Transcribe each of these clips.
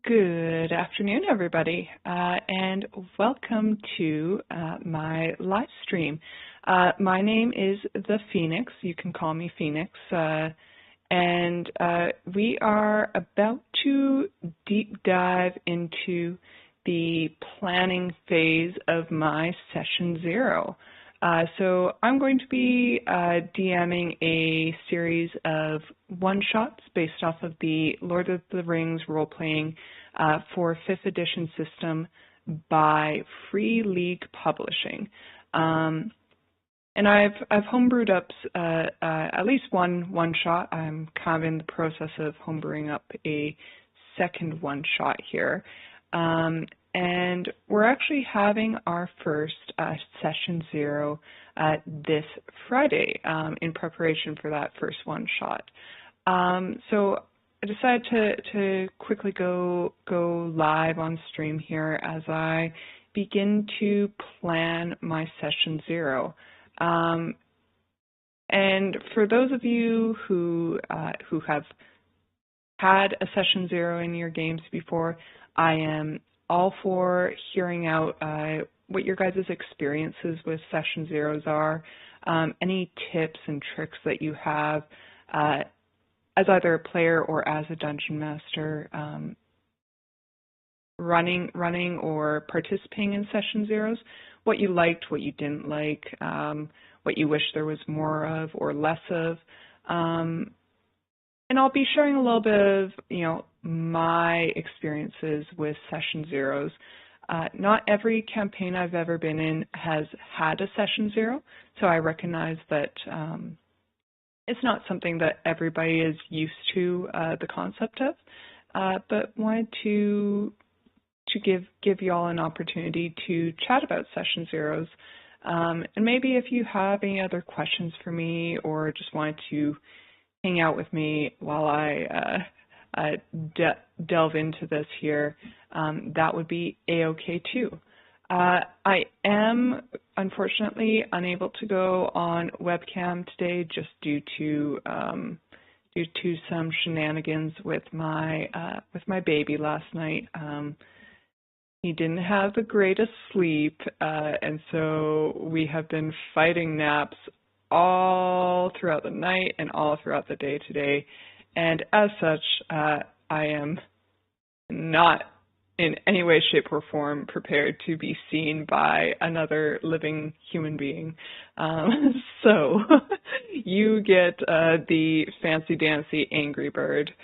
Good afternoon, everybody, and welcome to my live stream. My name is The Phoenix. You can call me Phoenix, and we are about to deep dive into the planning phase of my session 0. So I'm going to be DMing a series of one-shots based off of the Lord of the Rings role-playing for 5th edition system by Free League Publishing. And I've homebrewed up at least one-shot. I'm kind of in the process of homebrewing up a second one-shot here. And we're actually having our first session 0 this Friday in preparation for that first one-shot. So I decided to quickly go live on stream here as I begin to plan my session 0. And for those of you who have had a session 0 in your games before, I am all for hearing out what your guys' experiences with session 0s are, any tips and tricks that you have as either a player or as a dungeon master running or participating in session 0s, what you liked, what you didn't like, what you wish there was more of or less of. And I'll be sharing a little bit of, my experiences with session 0s. Not every campaign I've ever been in has had a session 0, so I recognize that it's not something that everybody is used to the concept of, but wanted to give you all an opportunity to chat about session 0s. And maybe if you have any other questions for me or just wanted to hang out with me while I delve into this here, that would be a-okay too. I am unfortunately unable to go on webcam today just due to some shenanigans with my baby last night. He didn't have the greatest sleep, and so we have been fighting naps all throughout the night and all throughout the day today. And as such, I am not in any way, shape, or form prepared to be seen by another living human being. So you get the fancy-dancy Angry Bird,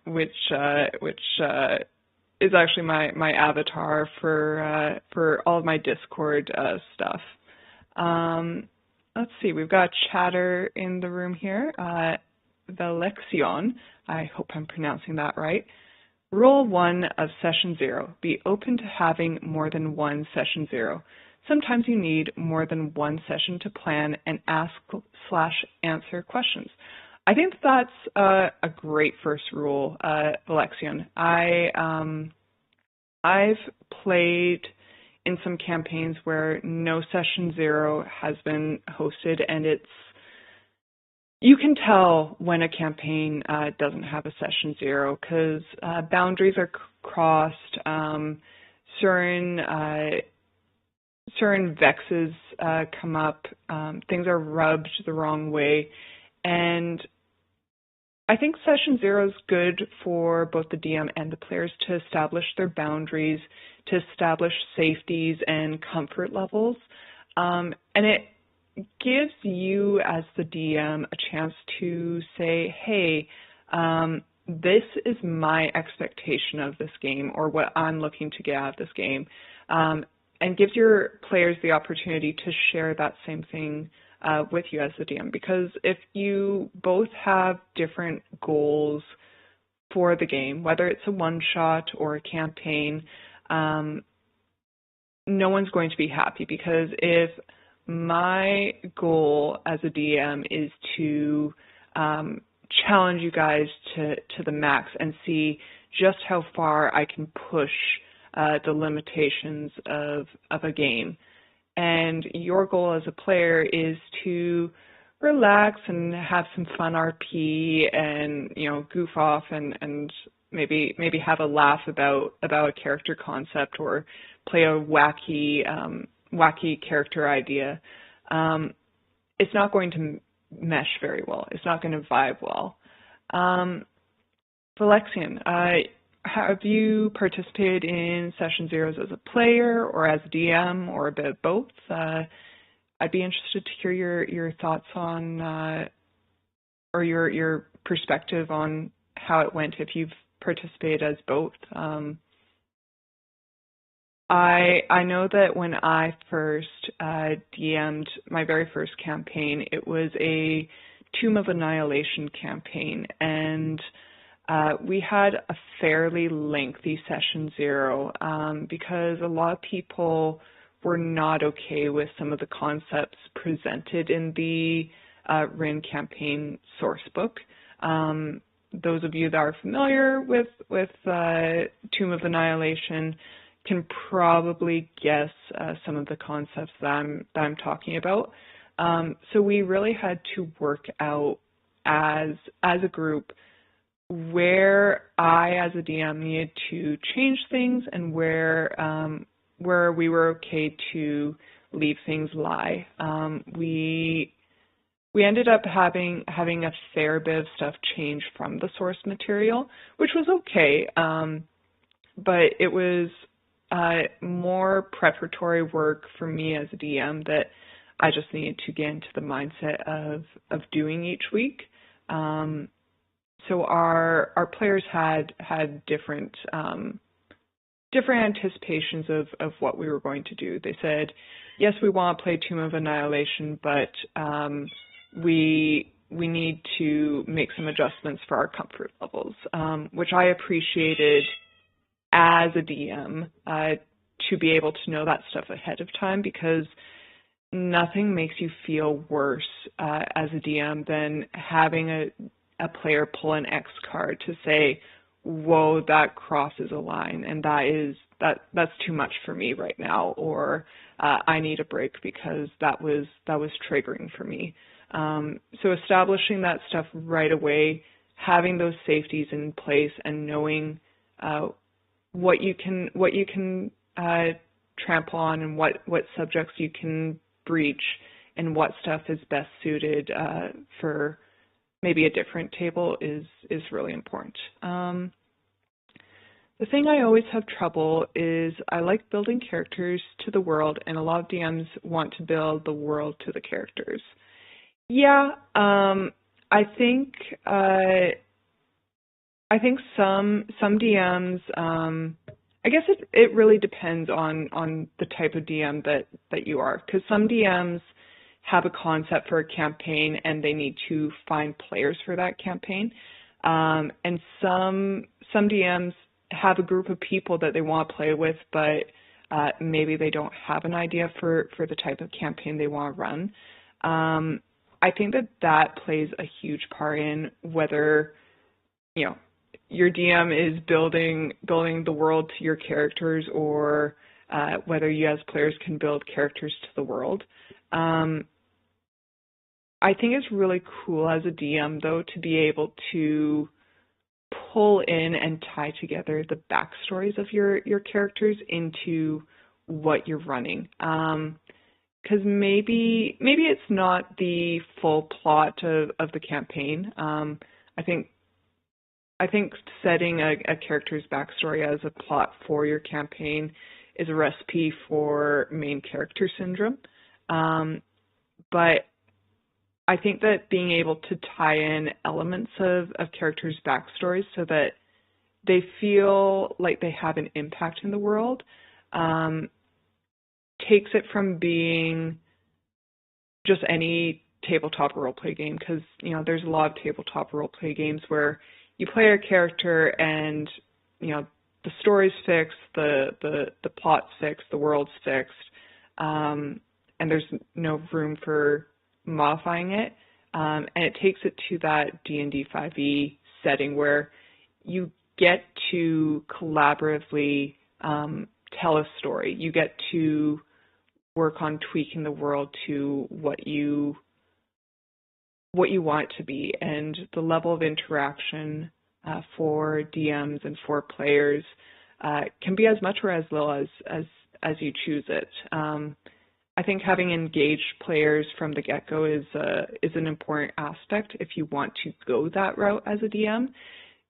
which is actually my avatar for all of my Discord stuff. Let's see, we've got chatter in the room here. Valexion, I hope I'm pronouncing that right. Rule 1 of session 0, be open to having more than one session 0. Sometimes you need more than one session to plan and ask/answer questions. I think that's a great first rule, Valexion. I've played in some campaigns where no session 0 has been hosted, and you can tell when a campaign doesn't have a session 0 because boundaries are crossed, certain vexes come up, things are rubbed the wrong way, and I think session 0 is good for both the DM and the players to establish their boundaries, to establish safeties and comfort levels, and it gives you as the DM a chance to say, hey, this is my expectation of this game or what I'm looking to get out of this game, and gives your players the opportunity to share that same thing with you as the DM, because if you both have different goals for the game, whether it's a one-shot or a campaign, no one's going to be happy, because if my goal as a DM is to challenge you guys to the max and see just how far I can push the limitations of a game, and your goal as a player is to relax and have some fun RP and goof off and maybe have a laugh about a character concept or play a wacky character idea, it's not going to mesh very well. It's not going to vibe well. Valexian, have you participated in Session Zeros as a player or as a DM or a bit of both? I'd be interested to hear your thoughts on or your perspective on how it went if you've participated as both. I know that when I first DM'd my very first campaign, it was a Tomb of Annihilation campaign, and we had a fairly lengthy Session Zero because a lot of people were not okay with some of the concepts presented in the Rin campaign source book. Those of you that are familiar with Tomb of Annihilation can probably guess some of the concepts that I'm talking about. So we really had to work out as a group where I, as a DM, needed to change things and where we were okay to leave things lie. We ended up having a fair bit of stuff change from the source material, which was okay, but it was more preparatory work for me as a DM that I just needed to get into the mindset of doing each week. So our players had different anticipations of what we were going to do. They said, yes, we want to play Tomb of Annihilation, but we need to make some adjustments for our comfort levels, which I appreciated as a DM to be able to know that stuff ahead of time, because nothing makes you feel worse as a DM than having a player pull an X card to say, whoa, that crosses a line, and that's too much for me right now, or I need a break because that was triggering for me. So establishing that stuff right away, having those safeties in place, and knowing what you can trample on and what subjects you can breach and what stuff is best suited for maybe a different table is really important. The thing I always have trouble is I like building characters to the world, and a lot of DMs want to build the world to the characters. Yeah, I think some DMs, I guess it really depends on the type of DM that you are, because some DMs have a concept for a campaign and they need to find players for that campaign, and some DMs have a group of people that they want to play with, but maybe they don't have an idea for the type of campaign they want to run. I think that plays a huge part in whether, your DM is building the world to your characters, or whether you as players can build characters to the world. I think it's really cool as a DM, though, to be able to pull in and tie together the backstories of your characters into what you're running. Because maybe it's not the full plot of the campaign. I think setting a character's backstory as a plot for your campaign is a recipe for main character syndrome. But I think that being able to tie in elements of characters' backstories so that they feel like they have an impact in the world takes it from being just any tabletop roleplay game, because there's a lot of tabletop roleplay games where you play a character and the story's fixed, the plot's fixed, the world's fixed, and there's no room for modifying it, and it takes it to that D&D5e setting where you get to collaboratively tell a story. You get to work on tweaking the world to what you want it to be, and the level of interaction for DMs and for players can be as much or as little as you choose it. I think having engaged players from the get-go is an important aspect if you want to go that route as a DM,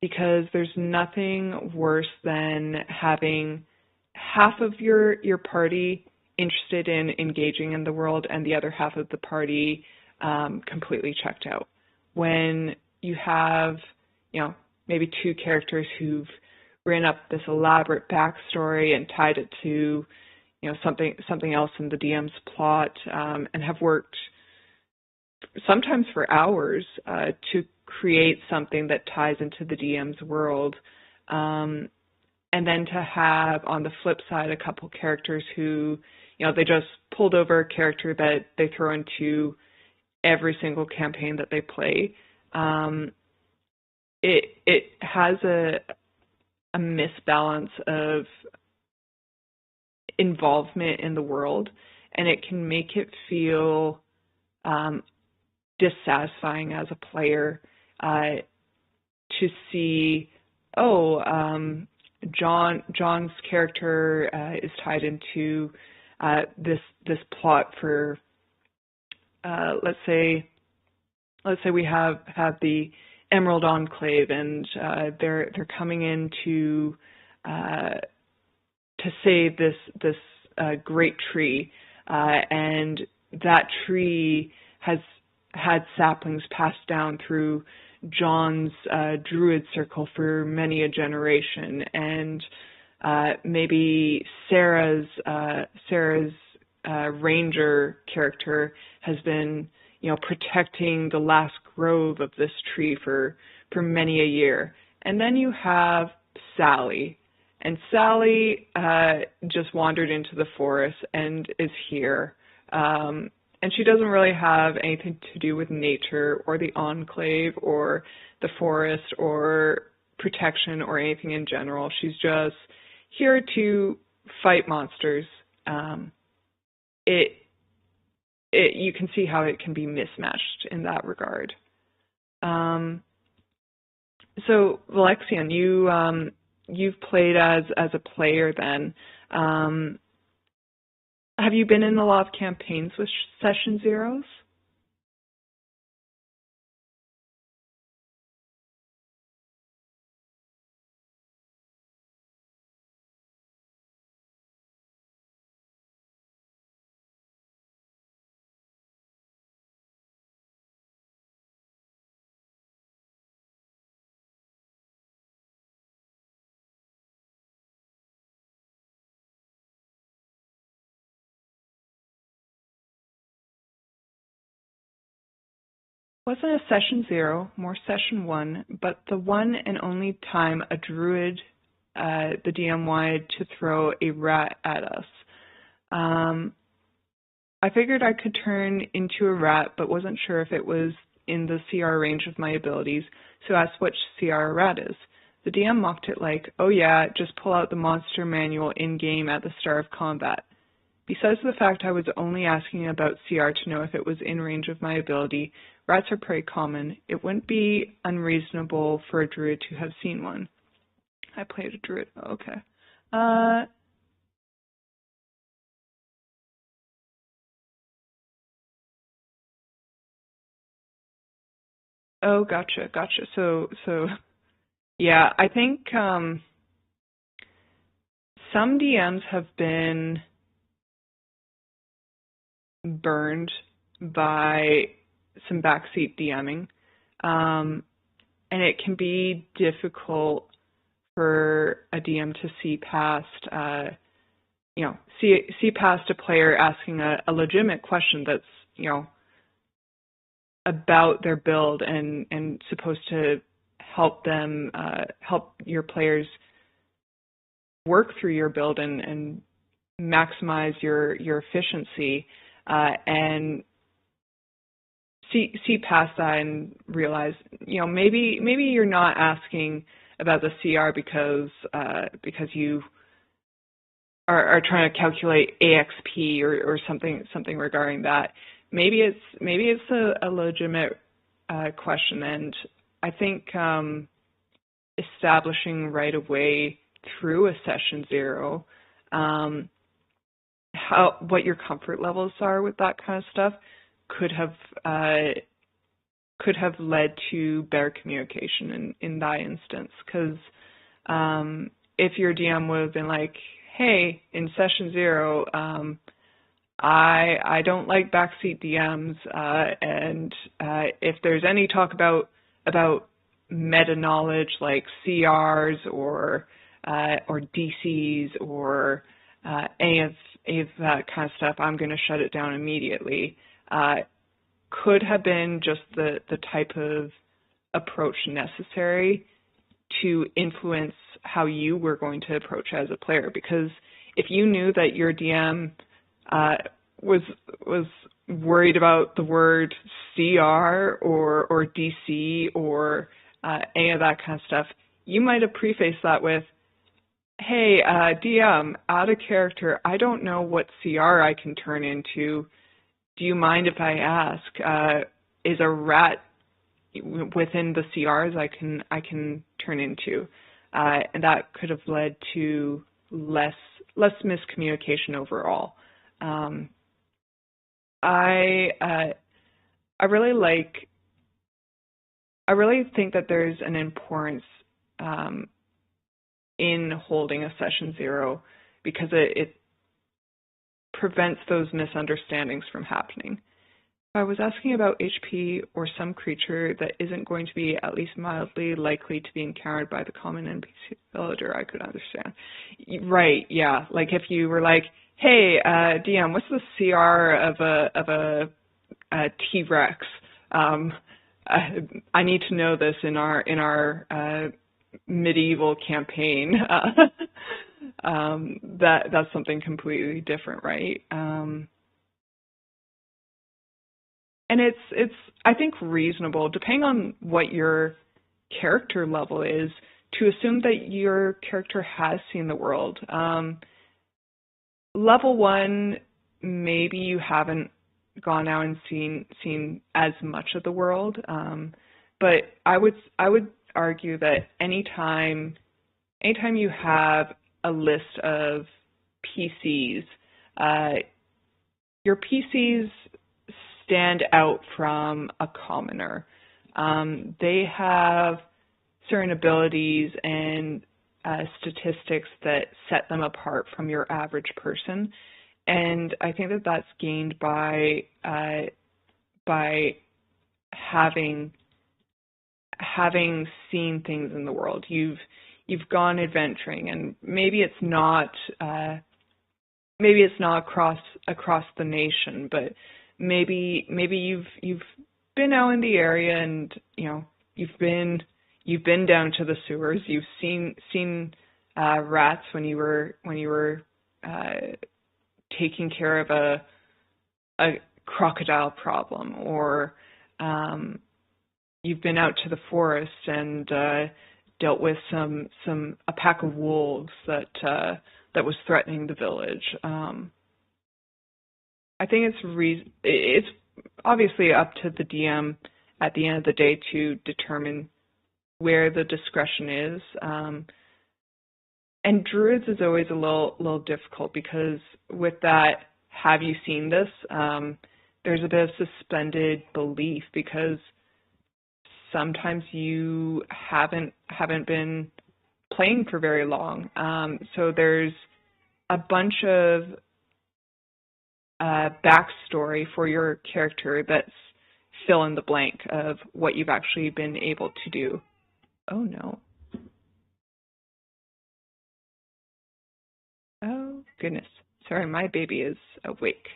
because there's nothing worse than having half of your party interested in engaging in the world and the other half of the party completely checked out. When you have, maybe two characters who've written up this elaborate backstory and tied it to, something else in the DM's plot, and have worked sometimes for hours to create something that ties into the DM's world. And then to have, on the flip side, a couple characters who, they just pulled over a character that they throw into every single campaign that they play. It has a misbalance of involvement in the world, and it can make it feel dissatisfying as a player to see, John's character is tied into this plot for let's say we have the Emerald Enclave, and they're coming in to save this great tree, and that tree has had saplings passed down through John's druid circle for many a generation, and maybe Sarah's ranger character has been protecting the last grove of this tree for many a year. And then you have Sally, and Sally just wandered into the forest and is here. And she doesn't really have anything to do with nature or the enclave or the forest or protection or anything in general. She's just here to fight monsters. You can see how it can be mismatched in that regard. So Valexian, you've played as a player then. Have you been in a lot of campaigns with Session Zeros? Wasn't a Session 0, more Session 1, but the one and only time a druid, the DM wanted to throw a rat at us. I figured I could turn into a rat, but wasn't sure if it was in the CR range of my abilities, so asked which CR a rat is. The DM mocked it like, oh yeah, just pull out the monster manual in-game at the start of combat. Besides the fact I was only asking about CR to know if it was in range of my ability, rats are pretty common. It wouldn't be unreasonable for a druid to have seen one. I played a druid. Okay. Oh, gotcha. So, yeah, I think some DMs have been burned by some backseat DMing, and it can be difficult for a DM to see past, see past a player asking a legitimate question that's, about their build and supposed to help them, help your players work through your build and maximize your efficiency, and see past that and realize, maybe you're not asking about the CR because you are trying to calculate AXP or something regarding that. Maybe it's a legitimate question, and I think establishing right away through a session zero, what your comfort levels are with that kind of stuff could have led to better communication in that instance. Because if your DM would have been like, hey, in session zero, I don't like backseat DMs, and if there's any talk about meta knowledge like CRs or DCs or any of that kind of stuff, I'm going to shut it down immediately. Could have been just the type of approach necessary to influence how you were going to approach as a player. Because if you knew that your DM was worried about the word CR or DC or any of that kind of stuff, you might have prefaced that with, hey, DM, out of character, I don't know what CR I can turn into. Do you mind if I ask? Is a rat within the CRs I can turn into? And that could have led to less miscommunication overall. I really think that there's an importance in holding a session zero, because it prevents those misunderstandings from happening. If I was asking about HP or some creature that isn't going to be at least mildly likely to be encountered by the common NPC villager, I could understand. Right, yeah. Like if you were like, hey, DM, what's the CR of a T-Rex? I need to know this in our medieval campaign. That's something completely different, right? And it's I think reasonable, depending on what your character level is, to assume that your character has seen the world. Level 1, maybe you haven't gone out and seen as much of the world, but I would argue that anytime you have a list of PCs, your PCs stand out from a commoner. They have certain abilities and statistics that set them apart from your average person, and I think that that's gained by having seen things in the world. You've gone adventuring, and maybe it's not across the nation, but maybe you've been out in the area, and you've been down to the sewers. You've seen rats when you were taking care of a crocodile problem, or you've been out to the forest and dealt with a pack of wolves that was threatening the village. I think it's obviously up to the DM at the end of the day to determine where the discretion is. And druids is always a little difficult, because with that, have you seen this? There's a bit of suspended belief, because sometimes you haven't been playing for very long. So there's a bunch of backstory for your character that's fill in the blank of what you've actually been able to do. Oh no. Oh goodness. Sorry, my baby is awake.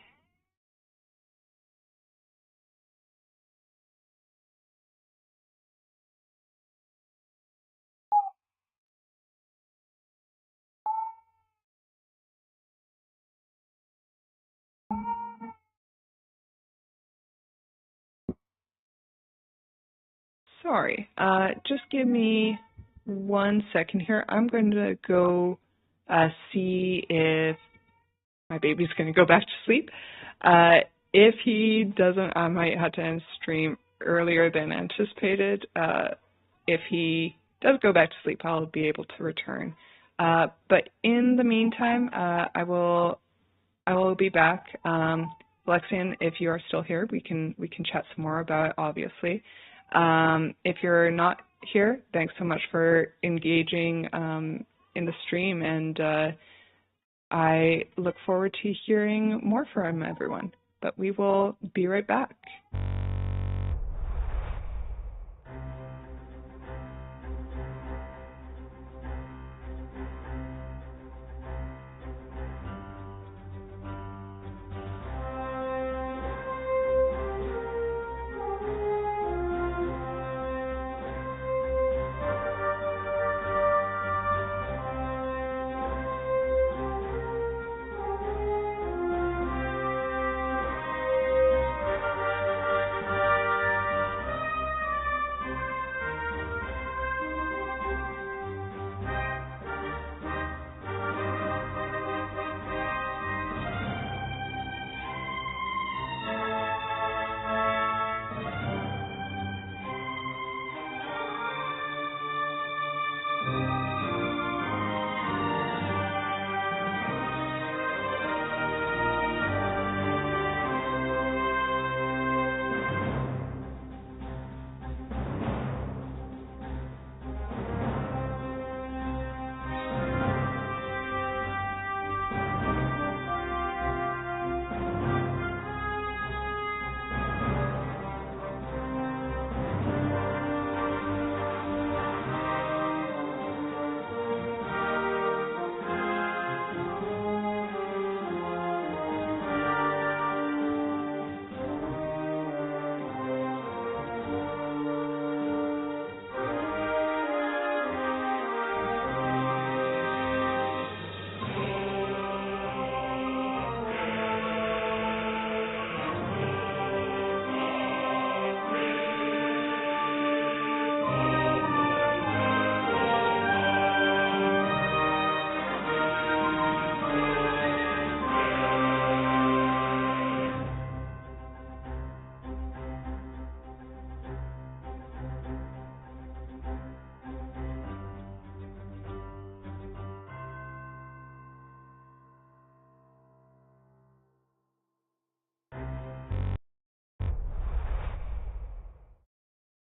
Sorry, just give me 1 second here. I'm going to go see if my baby's going to go back to sleep. If he doesn't, I might have to end stream earlier than anticipated. If he does go back to sleep, I'll be able to return. But in the meantime, I will be back. Lexian, if you are still here, we can chat some more about it, obviously. If you're not here, thanks so much for engaging in the stream, and I look forward to hearing more from everyone. But we will be right back.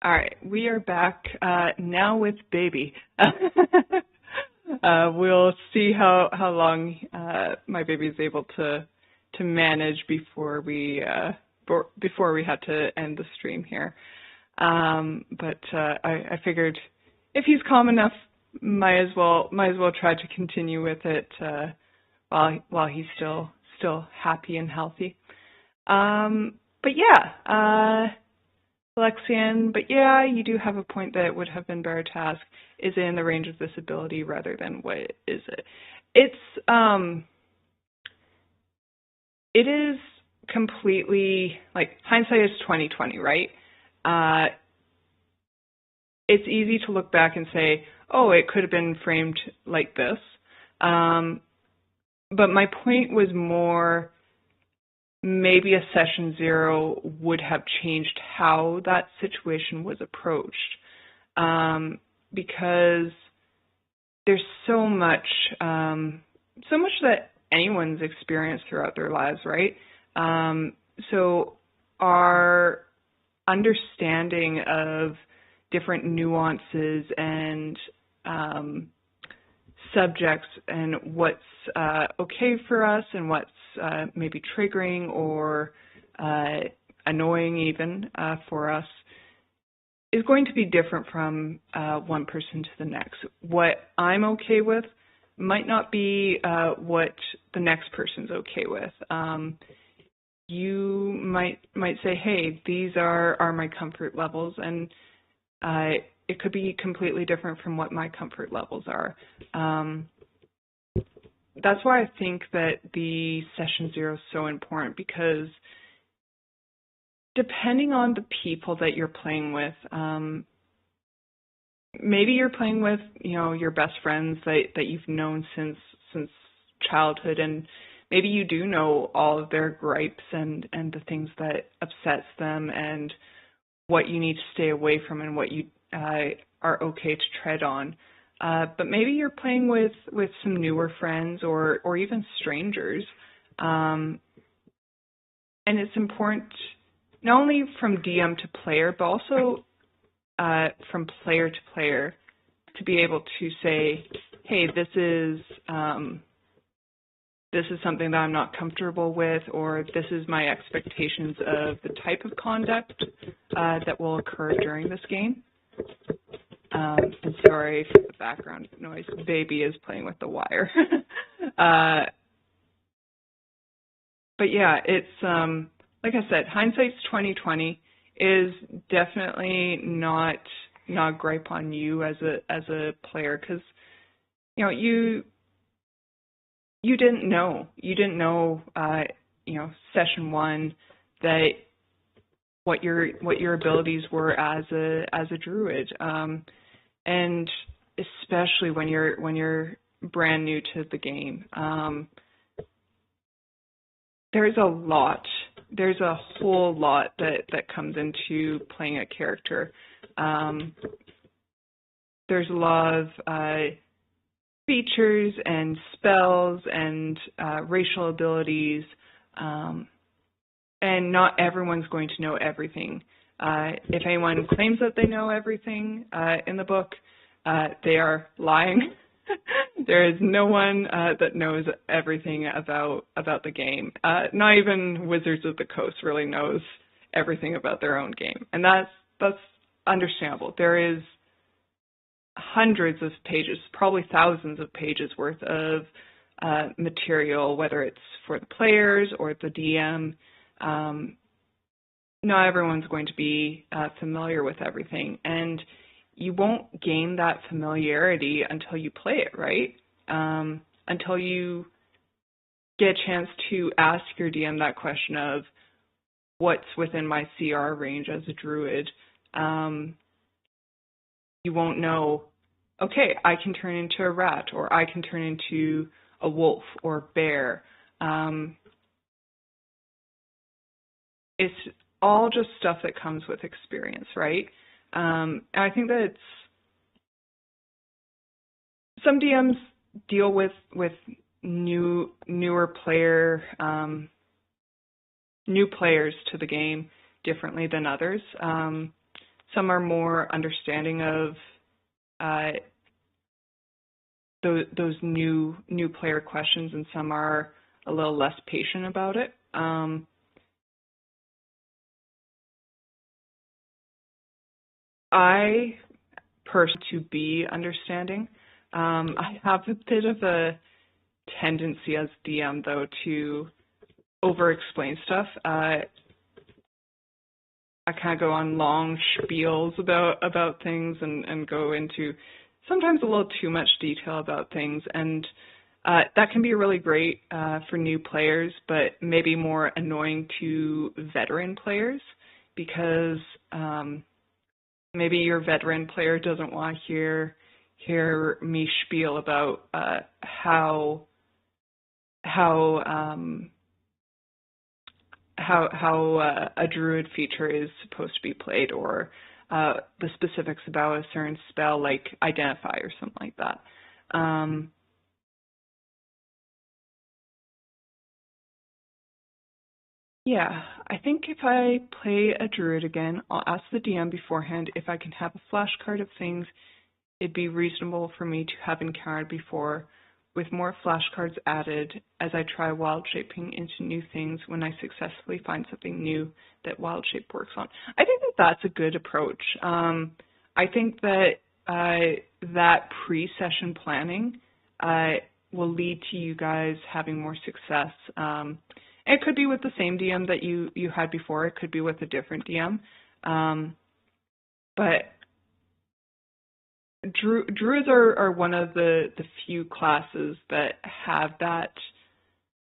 All right, we are back now with baby. We'll see how long my baby is able to manage before we had to end the stream here. But I figured if he's calm enough, might as well try to continue with it while he's still happy and healthy. But yeah. Lexian, but yeah, you do have a point that it would have been better to ask, is it in the range of this ability rather than what is it? It is completely, like, hindsight is 20/20, right? It's easy to look back and say, oh, it could have been framed like this. But my point was more, maybe a session 0 would have changed how that situation was approached, because there's so much that anyone's experienced throughout their lives, right? So our understanding of different nuances and subjects and what's okay for us and what's maybe triggering or annoying even for us is going to be different from one person to the next. What I'm okay with might not be what the next person's okay with. You might say, hey, these are my comfort levels, and it could be completely different from what my comfort levels are. That's why I think that the session 0 is so important, because depending on the people that you're playing with, maybe you're playing with, your best friends that you've known since childhood, and maybe you do know all of their gripes and the things that upsets them and what you need to stay away from and what you are okay to tread on. But maybe you're playing with some newer friends or even strangers. And it's important not only from DM to player, but also from player to player to be able to say, hey, this is something that I'm not comfortable with, or this is my expectations of the type of conduct that will occur during this game. And sorry for the background noise. Baby is playing with the wire. But yeah, it's like I said, hindsight's 2020 is definitely not gripe on you as a player, because you didn't know session one that what your abilities were as a druid, and especially when you're brand new to the game. There's a whole lot that comes into playing a character. There's a lot of features and spells and racial abilities, and not everyone's going to know everything. If anyone claims that they know everything in the book, they are lying. There is no one that knows everything about the game. Not even Wizards of the Coast really knows everything about their own game, and that's understandable. There is hundreds of pages, probably thousands of pages worth of material, whether it's for the players or the DM. Not everyone's going to be familiar with everything, and you won't gain that familiarity until you play it, right? Until you get a chance to ask your DM that question of what's within my CR range as a druid. You won't know, okay, I can turn into a rat, or I can turn into a wolf or bear. It's all just stuff that comes with experience, right? And I think that some DMs deal with newer new players to the game differently than others. Some are more understanding of those new player questions, and some are a little less patient about it. I personally to be understanding. I have a bit of a tendency as DM though to over-explain stuff. I kind of go on long spiels about things and go into sometimes a little too much detail about things, and that can be really great for new players, but maybe more annoying to veteran players, because maybe your veteran player doesn't want to hear me spiel about how a druid feature is supposed to be played, or the specifics about a certain spell like identify or something like that. Yeah, I think if I play a druid again, I'll ask the DM beforehand if I can have a flashcard of things it'd be reasonable for me to have encountered before, with more flashcards added as I try wild shaping into new things when I successfully find something new that wild shape works on. I think that that's a good approach. I think that that pre-session planning will lead to you guys having more success. It could be with the same DM that you had before. It could be with a different DM. But druids are one of the few classes that have that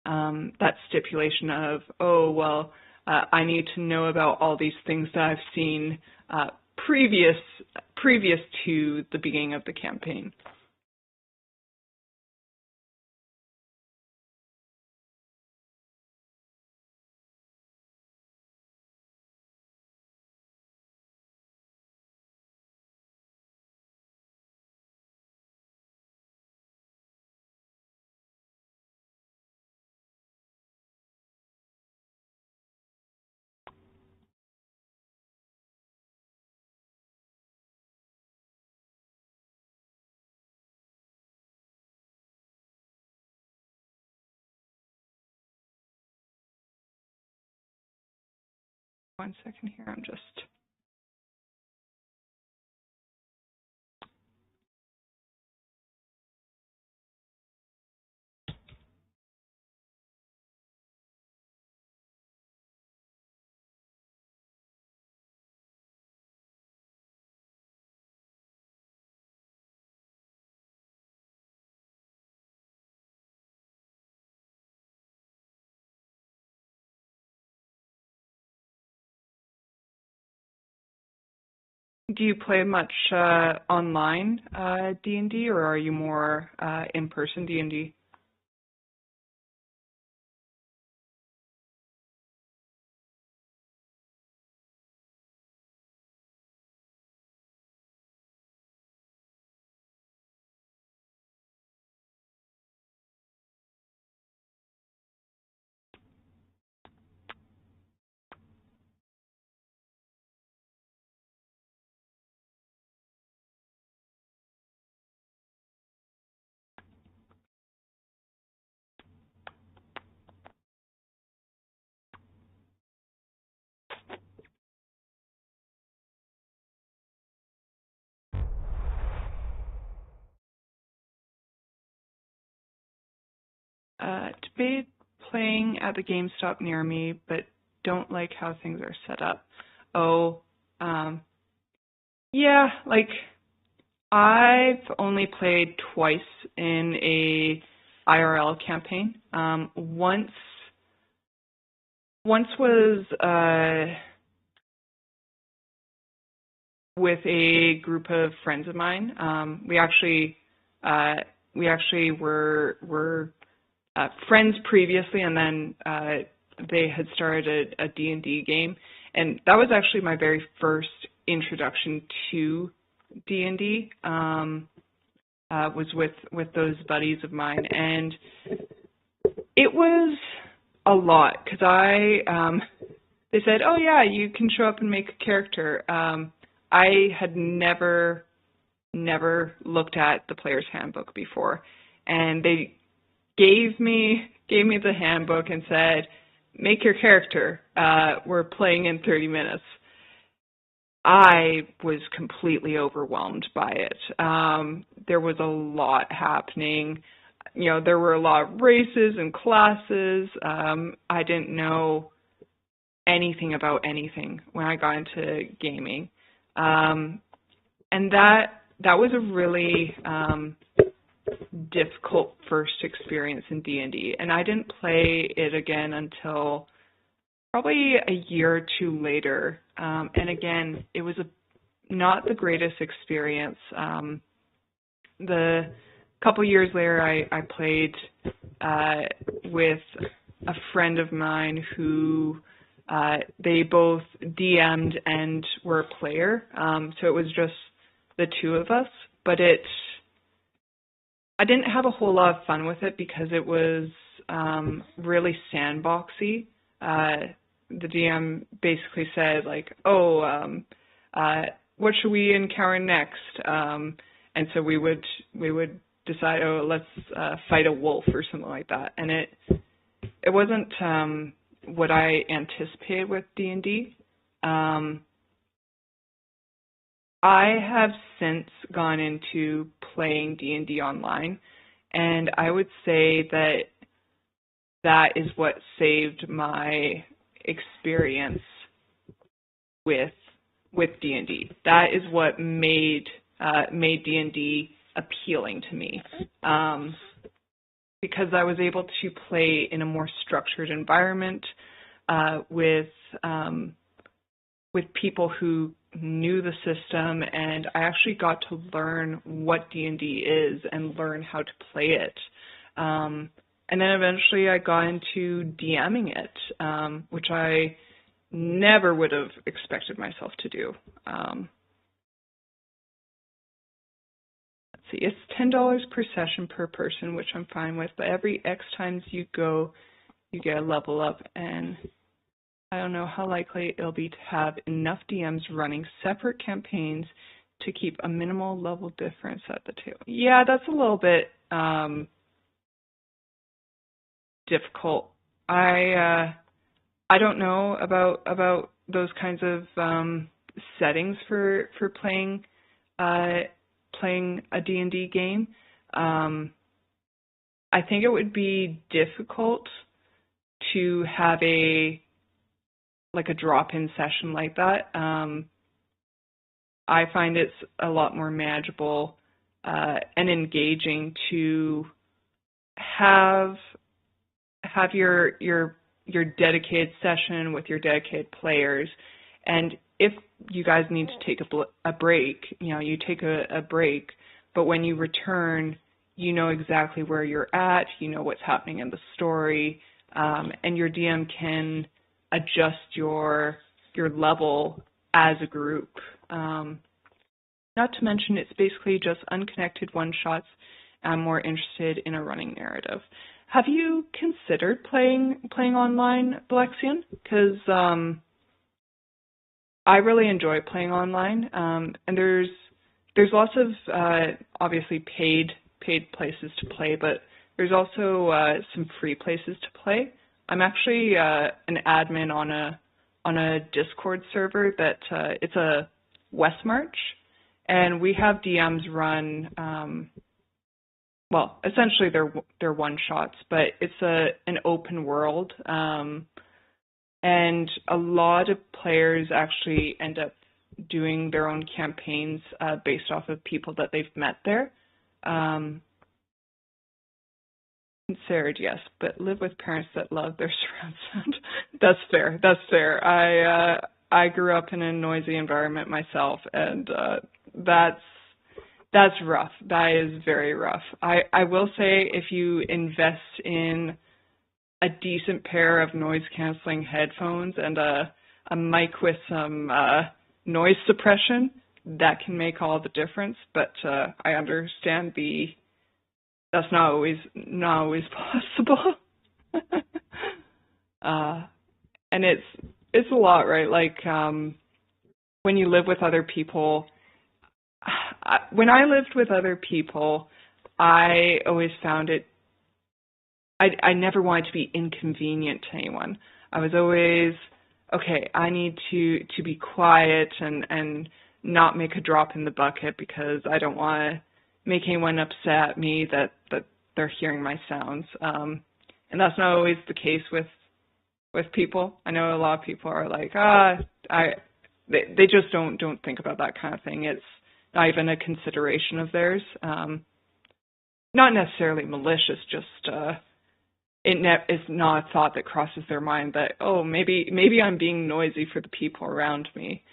that stipulation of, oh, well, I need to know about all these things that I've seen previous to the beginning of the campaign. 1 second here, I'm just... Do you play much online D&D, or are you more in-person D&D? Debate playing at the GameStop near me, but don't like how things are set up. Oh, yeah, like I've only played twice in a IRL campaign. Once was with a group of friends of mine. We actually were friends previously, and then they had started a D&D game, and that was actually my very first introduction to D&D. Was with those buddies of mine, and it was a lot because they said, "Oh yeah, you can show up and make a character." I had never looked at the player's handbook before, and they gave me the handbook and said, "Make your character. We're playing in 30 minutes." I was completely overwhelmed by it. There was a lot happening. You know, there were a lot of races and classes. I didn't know anything about anything when I got into gaming. And that was a really difficult first experience in D&D, and I didn't play it again until probably a year or two later. And again, it was not the greatest experience. The couple years later, I played with a friend of mine who they both DM'd and were a player. So it was just the two of us, but I didn't have a whole lot of fun with it because it was really sandboxy. The DM basically said, like, "Oh, what should we encounter next?" And so we would decide, "Oh, let's fight a wolf," or something like that. And it wasn't what I anticipated with D&D. I have since gone into playing D&D online, and I would say that is what saved my experience with D&D. That is what made D&D appealing to me, because I was able to play in a more structured environment with people who knew the system, and I actually got to learn what D&D is and learn how to play it. And then eventually I got into DMing it, which I never would have expected myself to do. Let's see, it's $10 per session per person, which I'm fine with, but every X times you go, you get a level up, and I don't know how likely it'll be to have enough DMs running separate campaigns to keep a minimal level difference at the table. Yeah, that's a little bit difficult. I don't know about those kinds of settings for playing playing a D&D game. I think it would be difficult to have a drop-in session like that. I find it's a lot more manageable and engaging to have your dedicated session with your dedicated players, and if you guys need to take a break, you take a break, but when you return, you know exactly where you're at, you know what's happening in the story, and your DM can adjust your level as a group. Not to mention, it's basically just unconnected one-shots. I'm more interested in a running narrative. Have you considered playing online, Balexian? Because I really enjoy playing online, and there's lots of obviously paid places to play, but there's also some free places to play. I'm actually an admin on a Discord server that it's a Westmarch, and we have DMs run. Well, essentially they're one shots, but it's an open world, and a lot of players actually end up doing their own campaigns based off of people that they've met there. Considered, yes, but live with parents that love their surround sound. That's fair. I grew up in a noisy environment myself, and that's rough. That is very rough. I will say, if you invest in a decent pair of noise-canceling headphones and a mic with some noise suppression, that can make all the difference. But I understand that's not always possible. And it's a lot, right? Like when you live with other people. When I lived with other people, I always found it. I never wanted to be inconvenient to anyone. I was always, okay, I need to be quiet and not make a drop in the bucket because I don't want to make anyone upset at me that they're hearing my sounds. And that's not always the case with people. I know a lot of people are like, they just don't think about that kind of thing. It's not even a consideration of theirs. Not necessarily malicious, just it's not a thought that crosses their mind that, oh, maybe I'm being noisy for the people around me.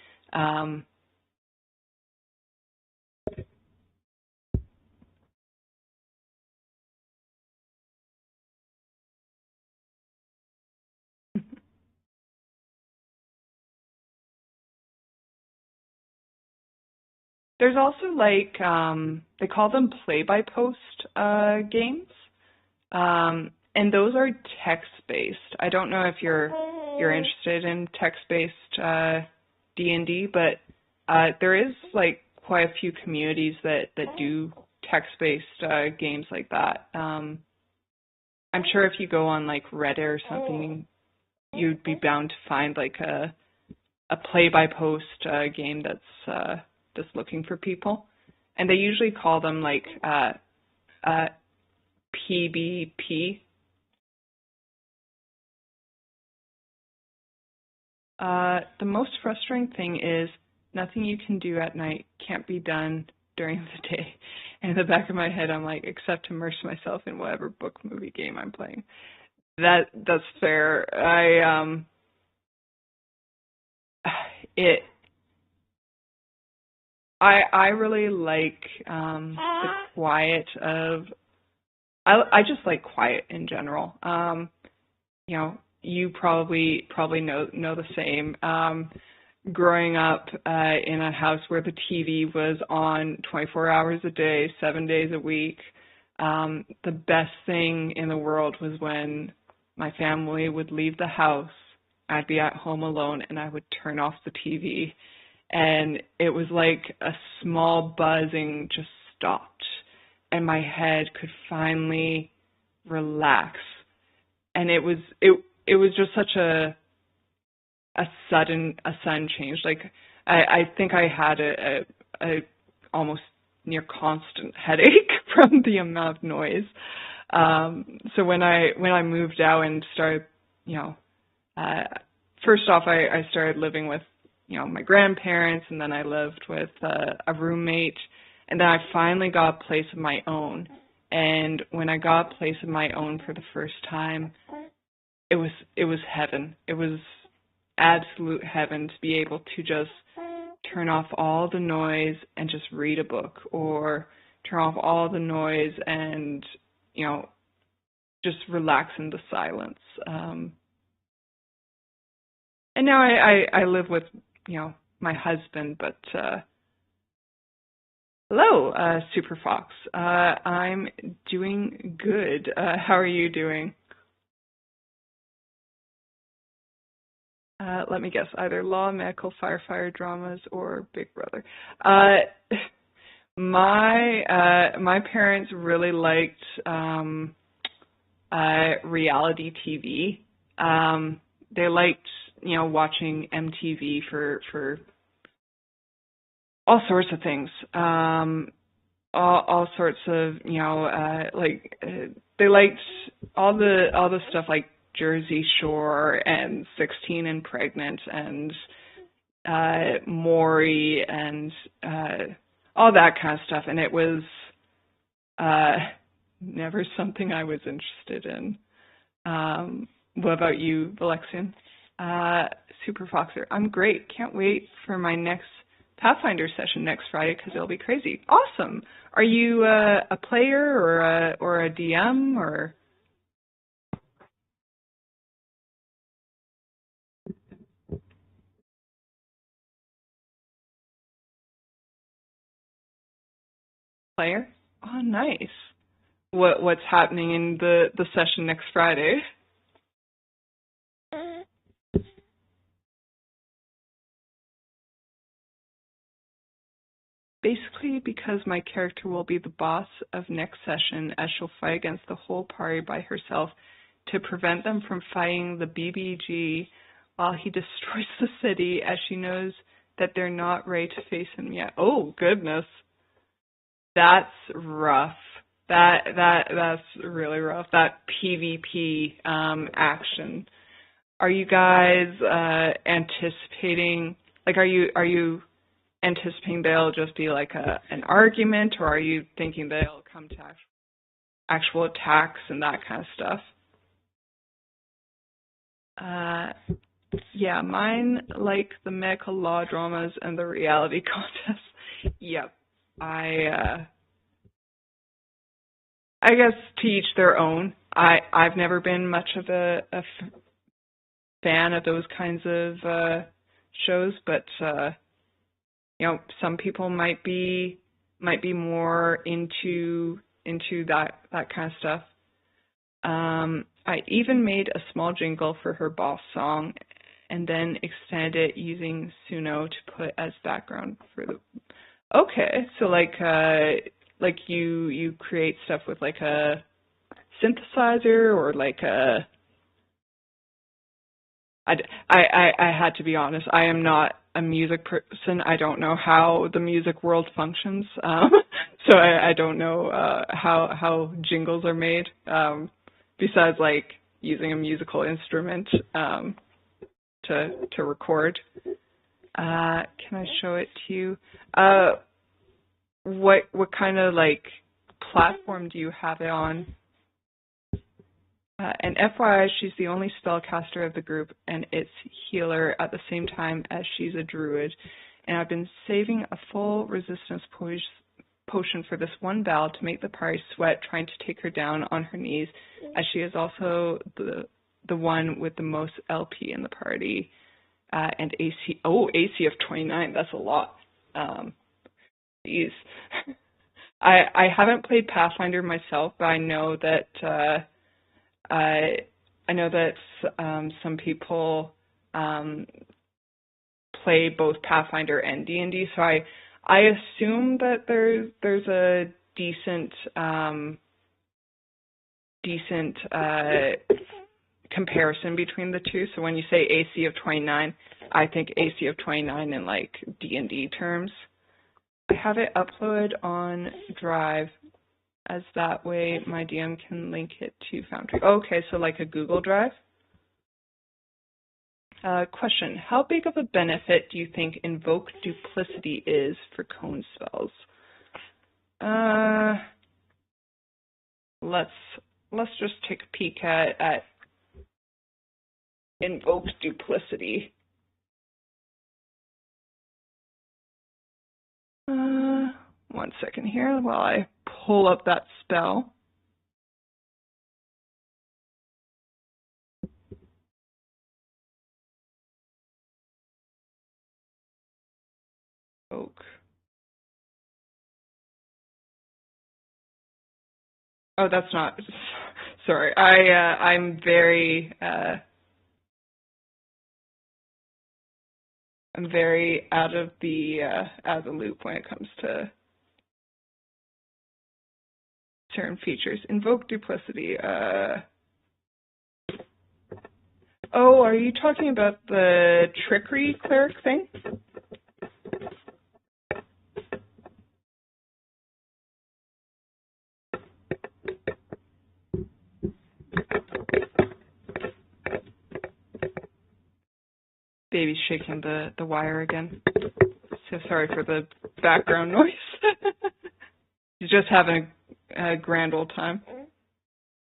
There's also like they call them play-by-post games, and those are text-based. I don't know if you're interested in text-based D&D, but there is like quite a few communities that do text-based games like that. I'm sure if you go on like Reddit or something, you'd be bound to find like a play-by-post game that's just looking for people, and they usually call them like PBP. The most frustrating thing is nothing you can do at night can't be done during the day. And in the back of my head, I'm like, except immerse myself in whatever book, movie, game I'm playing. That's fair. I really like the quiet of. I just like quiet in general. You probably know the same. Growing up in a house where the TV was on 24 hours a day, 7 days a week, the best thing in the world was when my family would leave the house. I'd be at home alone, and I would turn off the TV. And it was like a small buzzing just stopped, and my head could finally relax. And it was just such a sudden change. Like I think I had a almost near constant headache from the amount of noise. So when I moved out and started, first off, I started living with, my grandparents, and then I lived with a roommate, and then I finally got a place of my own. And when I got a place of my own for the first time, it was heaven. It was absolute heaven to be able to just turn off all the noise and just read a book, or turn off all the noise and, just relax in the silence. And now I live with, my husband, but hello, Super Fox. I'm doing good. How are you doing? Let me guess, either law, medical, firefighter dramas, or Big Brother. My parents really liked reality TV. They liked, watching MTV for all sorts of things. All sorts of, they liked all the stuff like Jersey Shore and 16 and Pregnant and Maury and all that kind of stuff. And it was never something I was interested in. What about you, Alexian? Super Foxer. I'm great. Can't wait for my next Pathfinder session next Friday because it'll be crazy. Awesome. Are you a player or a DM or? Player? Oh, nice. What's happening in the session next Friday? Basically, because my character will be the boss of next session, as she'll fight against the whole party by herself to prevent them from fighting the BBG while he destroys the city, as she knows that they're not ready to face him yet. Oh, goodness. That's rough. That's really rough. That PvP action. Are you guys anticipating? Like, are you anticipating they'll just be like an argument, or are you thinking they'll come to actual attacks and that kind of stuff? Yeah, mine like the medical law dramas and the reality contests. Yep. I guess to each their own. I've never been much of a fan of those kinds of shows, but some people might be more into that kind of stuff. I even made a small jingle for her boss song, and then extended it using Suno to put as background for the. Okay, so like you create stuff with like a synthesizer or like a. I had to be honest. I am not a music person. I don't know how the music world functions, so I don't know how jingles are made. Besides like using a musical instrument to record. Can I show it to you? What kind of like platform do you have it on? And FYI, she's the only spellcaster of the group, and it's healer at the same time as she's a druid. And I've been saving a full resistance potion for this one battle to make the party sweat, trying to take her down on her knees, as she is also the one with the most LP in the party. And AC, AC of 29, that's a lot. Geez. I haven't played Pathfinder myself, but I know that some people play both Pathfinder and D&D, so I assume that there's a decent comparison between the two. So when you say AC of 29, I think AC of 29 in like D&D terms. I have it uploaded on Drive, as that way my DM can link it to Foundry. Okay, so like a Google Drive. Question, how big of a benefit do you think Invoke Duplicity is for cone spells? Let's just take a peek at Invoke Duplicity. One second here while I pull up that spell. Oak. Oh, that's not. Sorry, I'm very out of the loop when it comes to certain features. Invoke Duplicity. Oh, are you talking about the Trickery Cleric thing? Baby's shaking the wire again. So sorry for the background noise. You're just having a grand old time.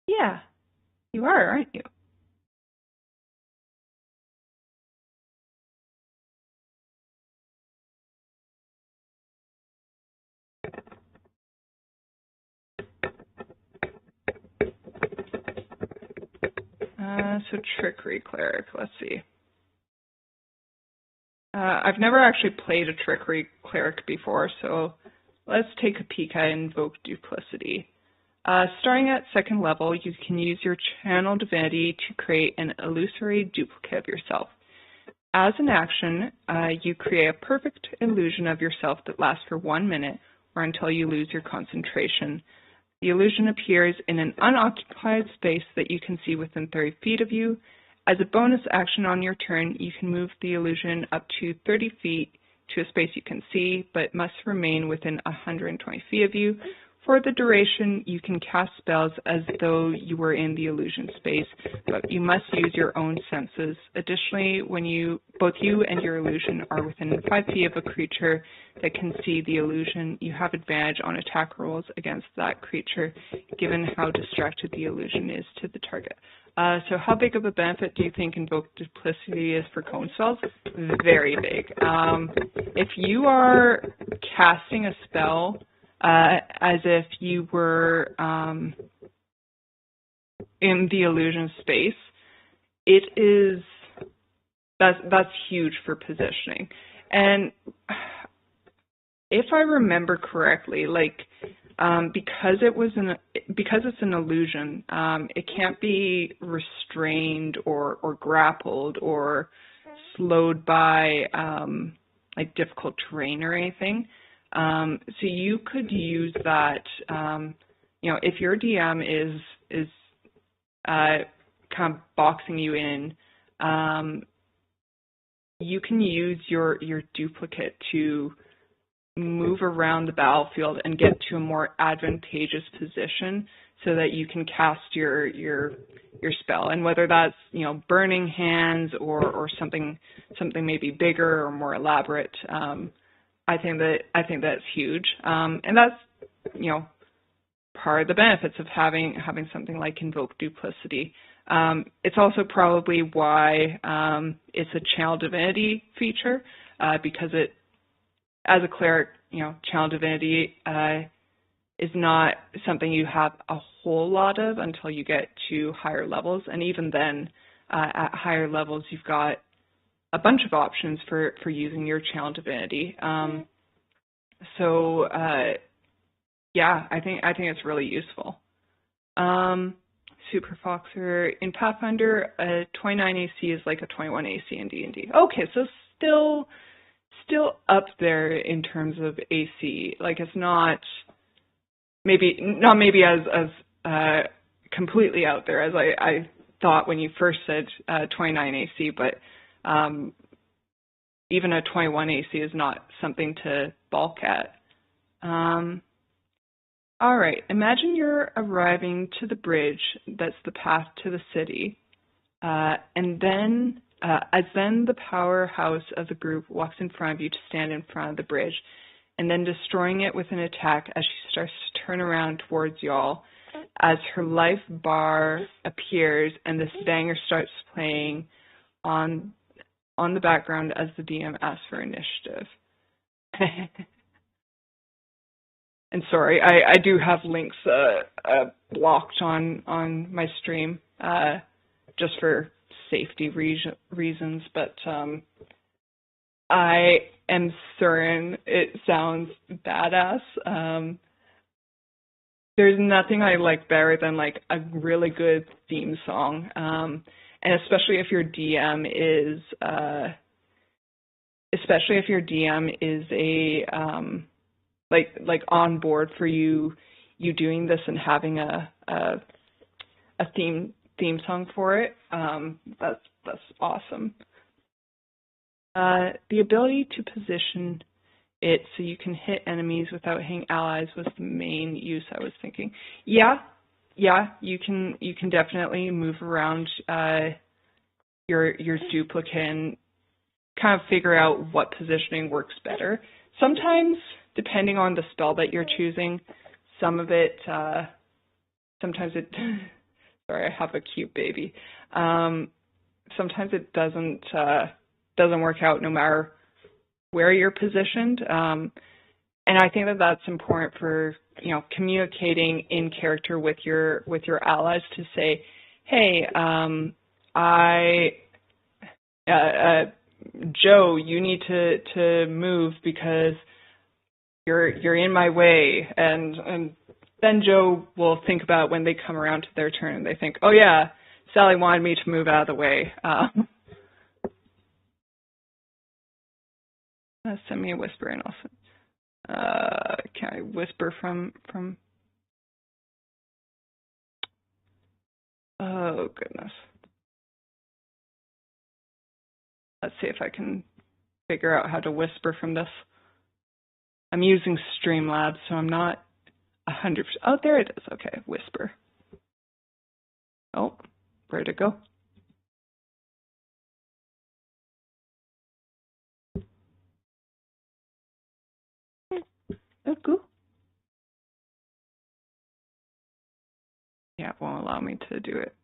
Yeah, you are, aren't you? So Trickery Cleric, let's see. I've never actually played a Trickery Cleric before, so let's take a peek at Invoke Duplicity. Starting at 2nd level, you can use your Channel Divinity to create an illusory duplicate of yourself. As an action, you create a perfect illusion of yourself that lasts for 1 minute or until you lose your concentration. The illusion appears in an unoccupied space that you can see within 30 feet of you. As a bonus action on your turn, you can move the illusion up to 30 feet to a space you can see, but must remain within 120 feet of you. For the duration, you can cast spells as though you were in the illusion space, but you must use your own senses. Additionally, when both you and your illusion are within 5 feet of a creature that can see the illusion, you have advantage on attack rolls against that creature, given how distracted the illusion is to the target. So how big of a benefit do you think Invoke Duplicity is for cone spells? Very big. If you are casting a spell as if you were in the illusion space, that's huge for positioning. And if I remember correctly, like because it's an illusion, it can't be restrained or grappled or slowed by like difficult terrain or anything. So you could use that, if your DM is kind of boxing you in, you can use your duplicate to move around the battlefield and get to a more advantageous position so that you can cast your spell. And whether that's, burning hands or something maybe bigger or more elaborate, I think that's huge, and that's part of the benefits of having something like Invoke Duplicity. It's also probably why it's a Channel Divinity feature, because it, as a cleric, Channel Divinity is not something you have a whole lot of until you get to higher levels, and even then, at higher levels, you've got a bunch of options for using your Channel Divinity. Yeah, I think it's really useful. Super Foxer, in Pathfinder, a 29 AC is like a 21 AC in D&D. Okay, so still up there in terms of AC. Like, it's not maybe as completely out there as I thought when you first said 29 AC, but even a 21 AC is not something to balk at. All right, imagine you're arriving to the bridge that's the path to the city, and then as the powerhouse of the group walks in front of you to stand in front of the bridge, and then destroying it with an attack as she starts to turn around towards y'all, as her life bar appears and this banger starts playing on the background as the DM asks for initiative. And sorry, I do have links blocked on my stream just for safety reasons, but I am certain it sounds badass. There's nothing I like better than like a really good theme song, and especially if your DM is a like on board for you doing this and having a theme song for it. That's awesome. The ability to position it so you can hit enemies without hitting allies was the main use I was thinking. Yeah, you can definitely move around your duplicate and kind of figure out what positioning works better. Sometimes, depending on the spell that you're choosing, sometimes it, sorry, I have a cute baby. Sometimes it doesn't work out no matter where you're positioned. And I think that that's important for, communicating in character with your allies to say, hey, Joe, you need to move because you're in my way, and then Joe will think about when they come around to their turn and they think, oh yeah, Sally wanted me to move out of the way. Send me a whisper and I'll send. Can I whisper from? Oh goodness. Let's see if I can figure out how to whisper from this. I'm using Streamlabs, so I'm not 100%. Oh, there it is. Okay, whisper. Oh, where'd it go? Oh, cool. Yeah, it won't allow me to do it.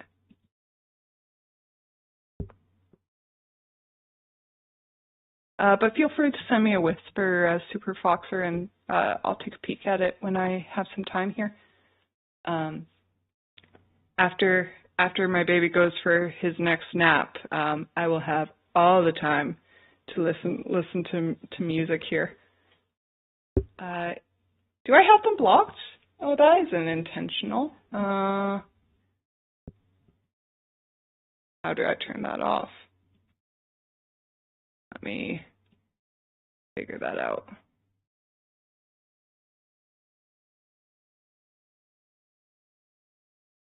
But feel free to send me a whisper, Super Foxer, and I'll take a peek at it when I have some time here. After my baby goes for his next nap, I will have all the time to listen to music here. Do I have them blocked? Oh, that isn't intentional. How do I turn that off? Let me figure that out.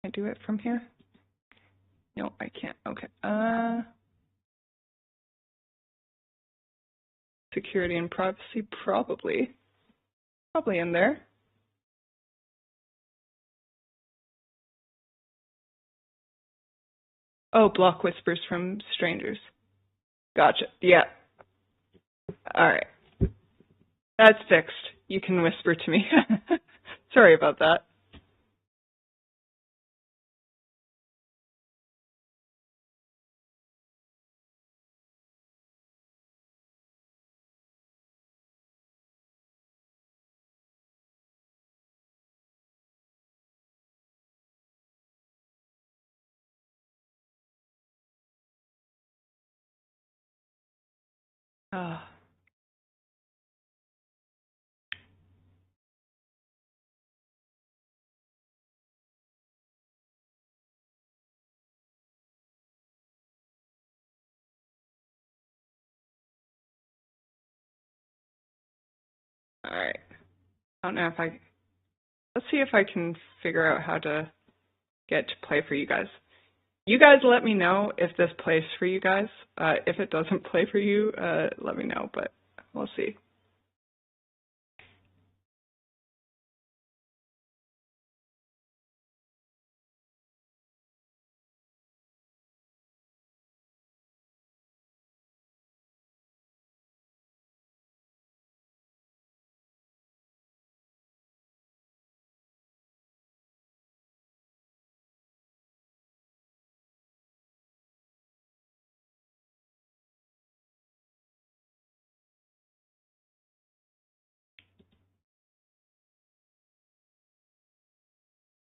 Can I do it from here? No, I can't. Okay. Security and privacy, probably in there. Oh, block whispers from strangers. Gotcha. Yeah. All right. That's fixed. You can whisper to me. Sorry about that. Oh. All right. I don't know if let's see if I can figure out how to get to play for you guys. You guys let me know if this plays for you guys. If it doesn't play for you, let me know, but we'll see.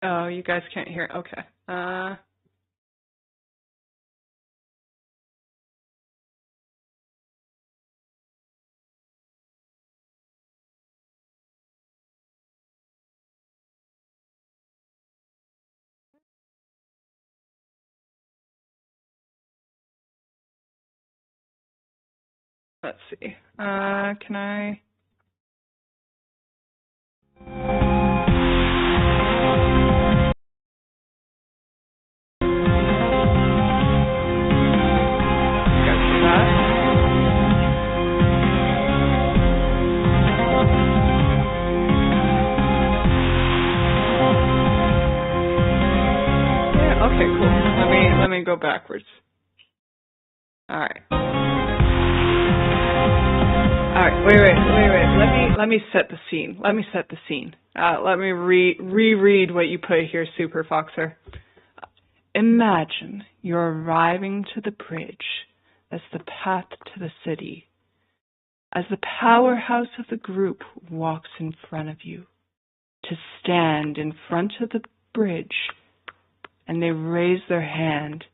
Oh, you guys can't hear. Okay. Let's see. Can I? You guys see that? Yeah. Okay. Cool. Let me go backwards. All right. All right. Wait. Let me set the scene. Let me reread what you put here, Super Foxer. Imagine you're arriving to the bridge as the path to the city, as the powerhouse of the group walks in front of you, to stand in front of the bridge, and they raise their hand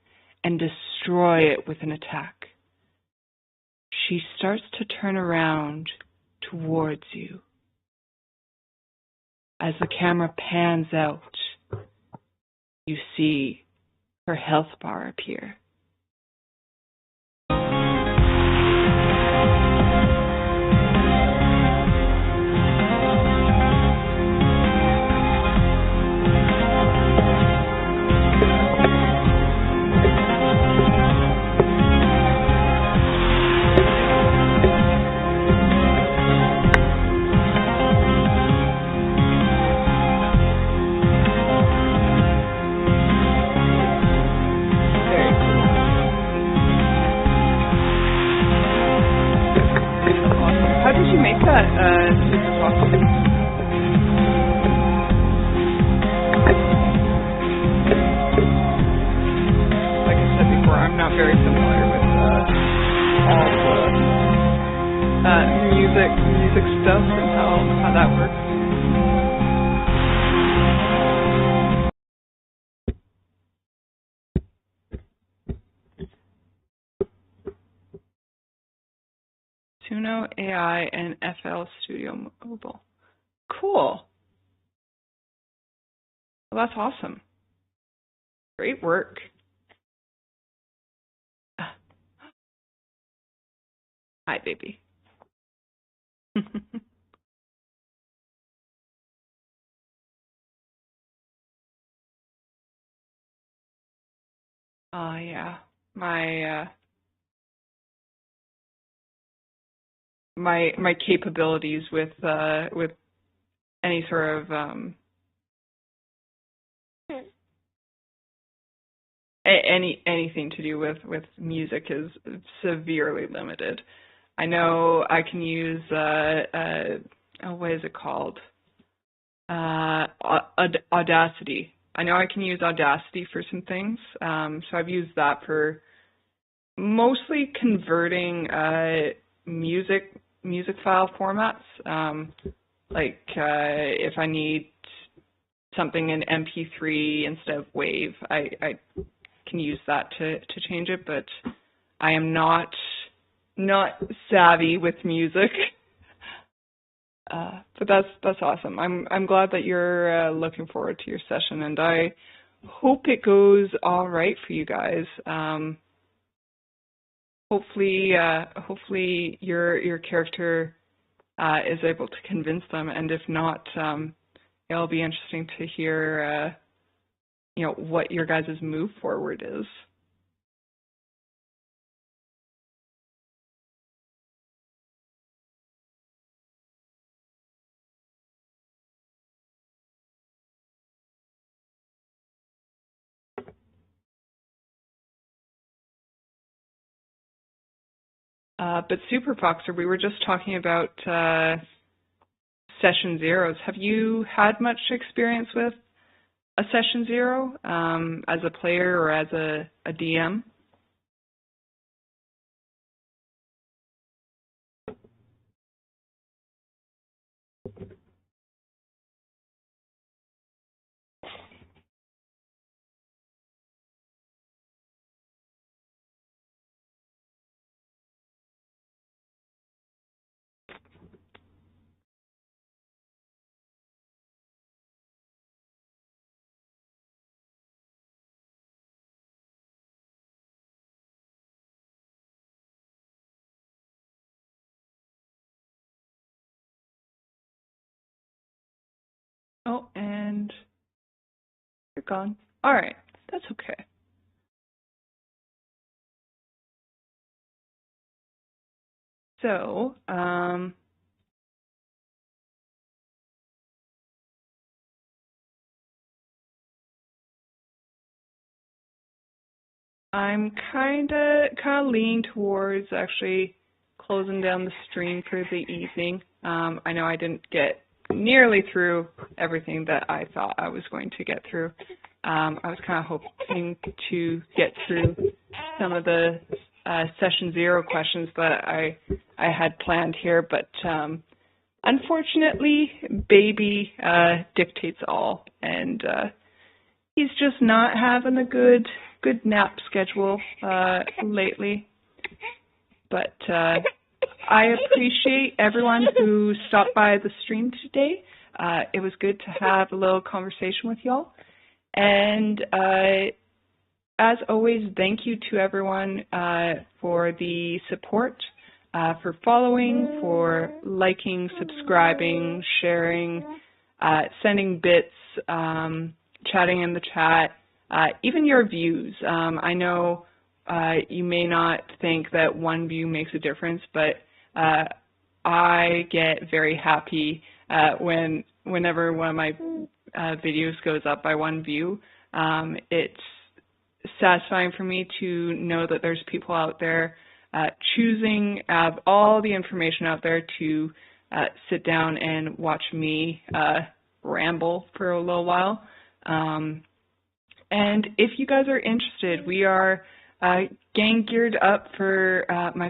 and destroy it with an attack. She starts to turn around towards you. As the camera pans out, you see her health bar appear. Music stuff and how that works. Suno AI and FL Studio Mobile. Cool. Well, that's awesome. Great work. Hi, baby. Yeah. My capabilities with any sort of anything to do with music is severely limited. I know I can use what is it called? Audacity. I know I can use Audacity for some things. So I've used that for mostly converting music file formats. Like if I need something in MP3 instead of WAV, I can use that to change it, but I am not savvy with music. But that's awesome. I'm glad that you're looking forward to your session, and I hope it goes all right for you guys. Hopefully your character is able to convince them, and if not, it'll be interesting to hear what your guys' move forward is. But Super Foxer, we were just talking about session zeros. Have you had much experience with a session zero as a player or as a DM? Oh, and you're gone. All right, that's okay. So, I'm kind of leaning towards actually closing down the stream for the evening. I know I didn't get nearly through everything that I thought I was going to get through. I was kind of hoping to get through some of the session zero questions that I had planned here, but unfortunately, baby dictates all, and he's just not having a good nap schedule lately. But I appreciate everyone who stopped by the stream today. It was good to have a little conversation with y'all. And as always, thank you to everyone for the support, for following, for liking, subscribing, sharing, sending bits, chatting in the chat, even your views. I know you may not think that one view makes a difference, but I get very happy whenever one of my videos goes up by one view. It's satisfying for me to know that there's people out there choosing out of all the information out there to sit down and watch me ramble for a little while. And if you guys are interested, we are getting geared up for my